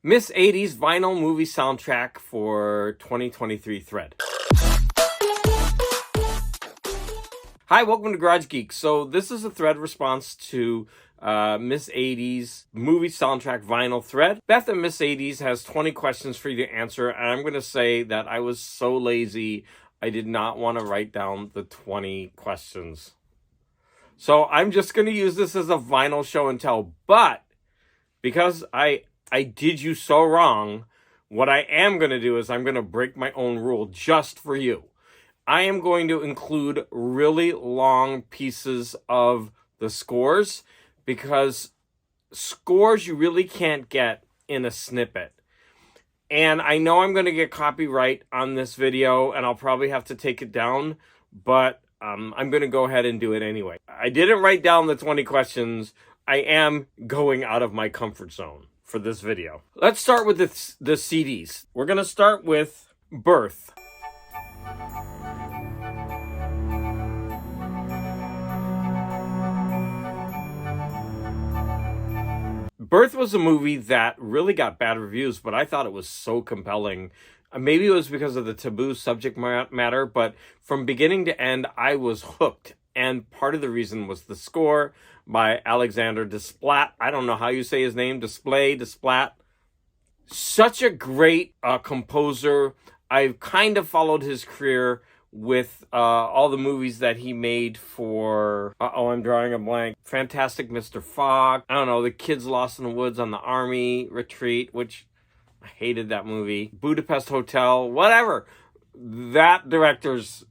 Miss80s vinyl movie soundtrack for 2023 thread. Hi, welcome to Garage Geek. So this is a thread response to Miss80s movie soundtrack vinyl thread. Beth at Miss80s has 20 questions for you to answer, and I'm going to say that I was so lazy, I did not want to write down the 20 questions. So I'm just going to use this as a vinyl show and tell, but because I did you so wrong, what I am going to do is I'm going to break my own rule just for you. I am going to include really long pieces of the scores because scores you really can't get in a snippet. And I know I'm going to get copyright on this video and I'll probably have to take it down, but I'm going to go ahead and do it anyway. I didn't write down the 20 questions. I am going out of my comfort zone for this video. Let's start with the CDs. We're going to start with Birth. Birth was a movie that really got bad reviews, but I thought it was so compelling. Maybe it was because of the taboo subject matter, but from beginning to end, I was hooked. And part of the reason was the score by Alexander Desplat. I don't know how you say his name. Desplat. Such a great composer. I've kind of followed his career with all the movies that he made for, I'm drawing a blank, Fantastic Mr. Fogg. I don't know, The Kids Lost in the Woods on the Army Retreat, which I hated that movie. Budapest Hotel, whatever. That director's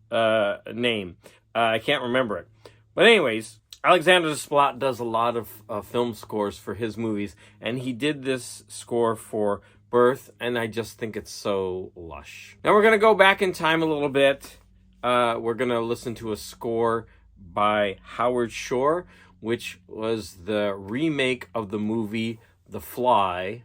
name. I can't remember it. But anyways, Alexander Desplat does a lot of film scores for his movies, and he did this score for Birth, and I just think it's so lush. Now we're going to go back in time a little bit. We're going to listen to a score by Howard Shore, which was the remake of the movie The Fly.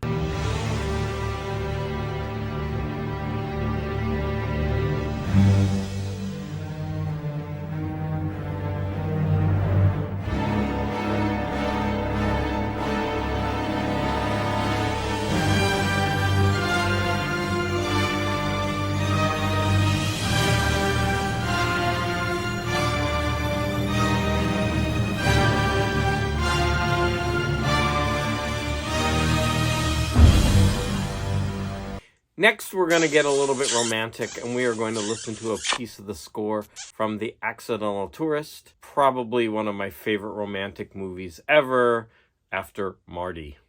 Next, we're going to get a little bit romantic, and we are going to listen to a piece of the score from The Accidental Tourist, probably one of my favorite romantic movies ever, after Marty.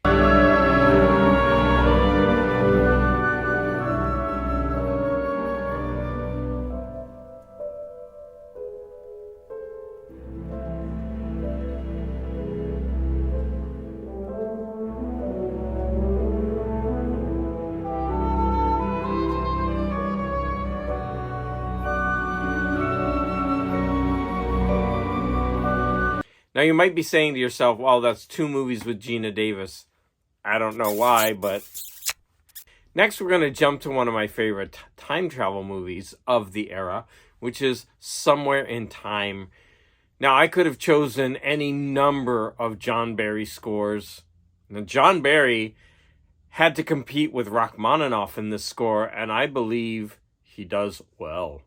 Now, you might be saying to yourself, well, that's 2 movies with Geena Davis. I don't know why, but... Next, we're going to jump to one of my favorite time travel movies of the era, which is Somewhere in Time. Now, I could have chosen any number of John Barry scores. Now, John Barry had to compete with Rachmaninoff in this score, and I believe he does well.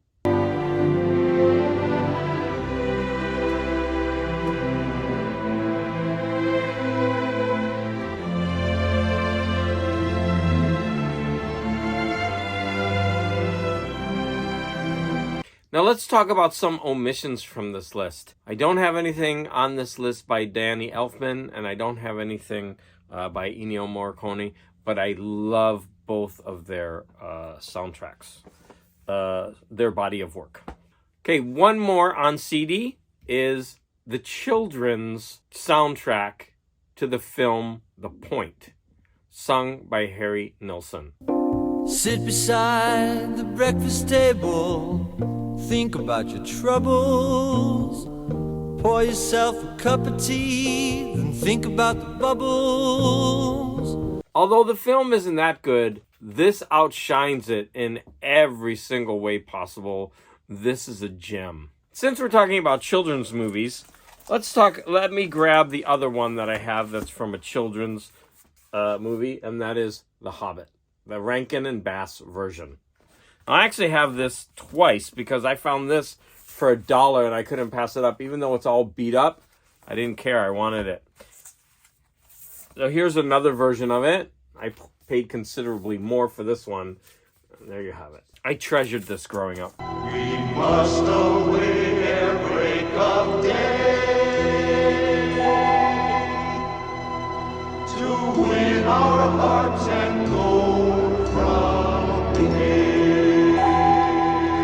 Now let's talk about some omissions from this list. I don't have anything on this list by Danny Elfman, and I don't have anything by Ennio Morricone, but I love both of their soundtracks, their body of work. Okay, one more on CD is the children's soundtrack to the film The Point, sung by Harry Nilsson. Sit beside the breakfast table, think about your troubles, pour yourself a cup of tea, then think about the bubbles. Although the film isn't that good, this outshines it in every single way possible. This is a gem. Since we're talking about children's movies, let me grab the other one that I have that's from a children's movie, and that is The Hobbit, the Rankin and Bass version. I actually have this twice because I found this for $1 and I couldn't pass it up. Even though it's all beat up, I didn't care. I wanted it. So here's another version of it. I paid considerably more for this one. And there you have it. I treasured this growing up. We must await ere break of day to win our hearts and go from here.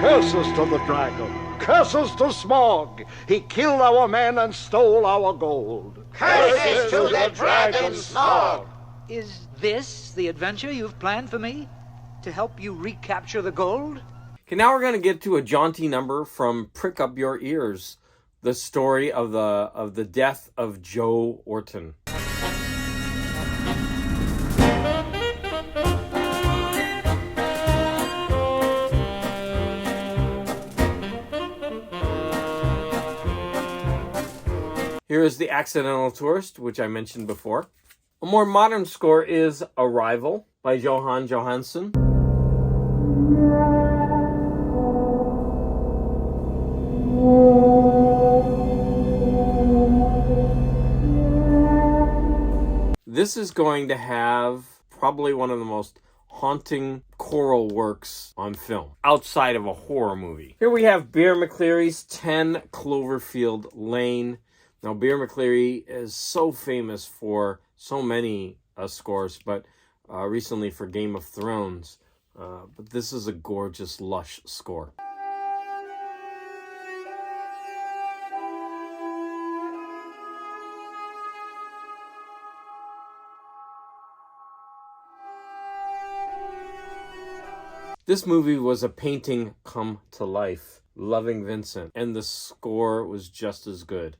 Curses to the dragon! Curses to Smog! He killed our men and stole our gold. Curses to the dragon Smog! Is this the adventure you've planned for me? To help you recapture the gold? Okay, now we're going to get to a jaunty number from Prick Up Your Ears, the story of the death of Joe Orton. Here is The Accidental Tourist, which I mentioned before. A more modern score is Arrival by Johan Johansson. This is going to have probably one of the most haunting choral works on film, outside of a horror movie. Here we have Bear McCreary's 10 Cloverfield Lane. Now, Bear McCreary is so famous for so many scores, but recently for Game of Thrones. But this is a gorgeous, lush score. This movie was a painting come to life, Loving Vincent, and the score was just as good.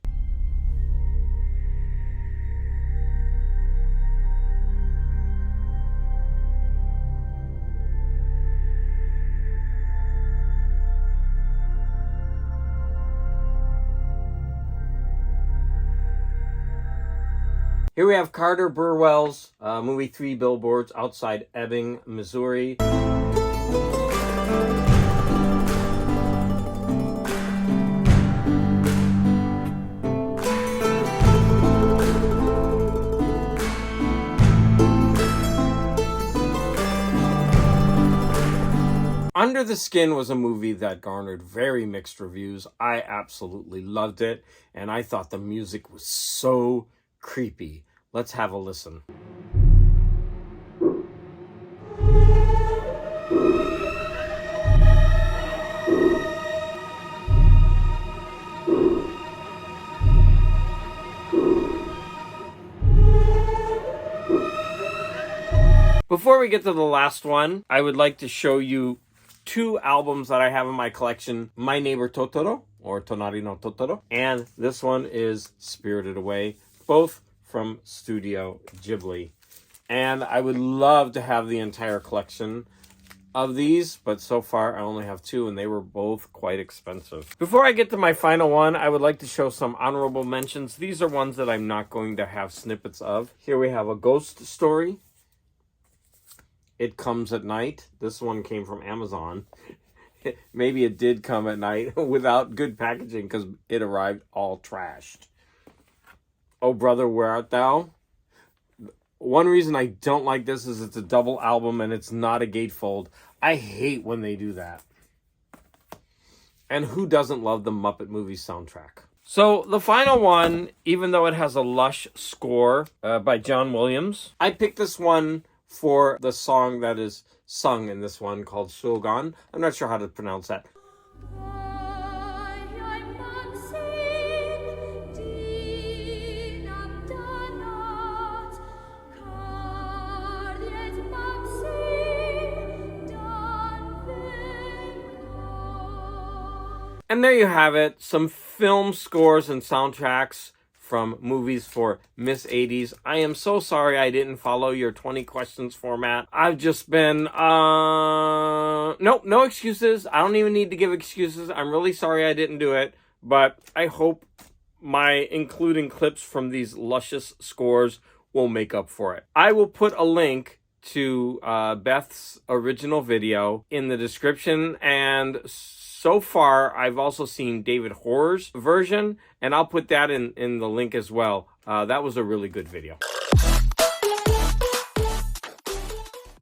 Here we have Carter Burwell's movie 3 Billboards Outside Ebbing, Missouri. Under the Skin was a movie that garnered very mixed reviews. I absolutely loved it, and I thought the music was so creepy. Let's have a listen. Before we get to the last one, I would like to show you 2 albums that I have in my collection. My Neighbor Totoro, or Tonari no Totoro, and this one is Spirited Away, both from Studio Ghibli. And I would love to have the entire collection of these, but so far I only have 2, and they were both quite expensive. Before I get to my final one, I would like to show some honorable mentions. These are ones that I'm not going to have snippets of. Here we have A Ghost Story, It Comes at Night. This one came from Amazon. Maybe it did come at night without good packaging because it arrived all trashed. Oh Brother, Where Art Thou? One reason I don't like this is it's a double album and it's not a gatefold. I hate when they do that. And who doesn't love the Muppet Movie soundtrack? So the final one, even though it has a lush score by John Williams, I picked this one for the song that is sung in this one called Shogun. I'm not sure how to pronounce that. And there you have it, some film scores and soundtracks from movies for Miss80s. I am so sorry I didn't follow your 20 questions format. I've just been, no excuses. I don't even need to give excuses. I'm really sorry I didn't do it, but I hope my including clips from these luscious scores will make up for it. I will put a link to Beth's original video in the description, and so far I've also seen David Horror's version, and I'll put that in the link as well. That was a really good video.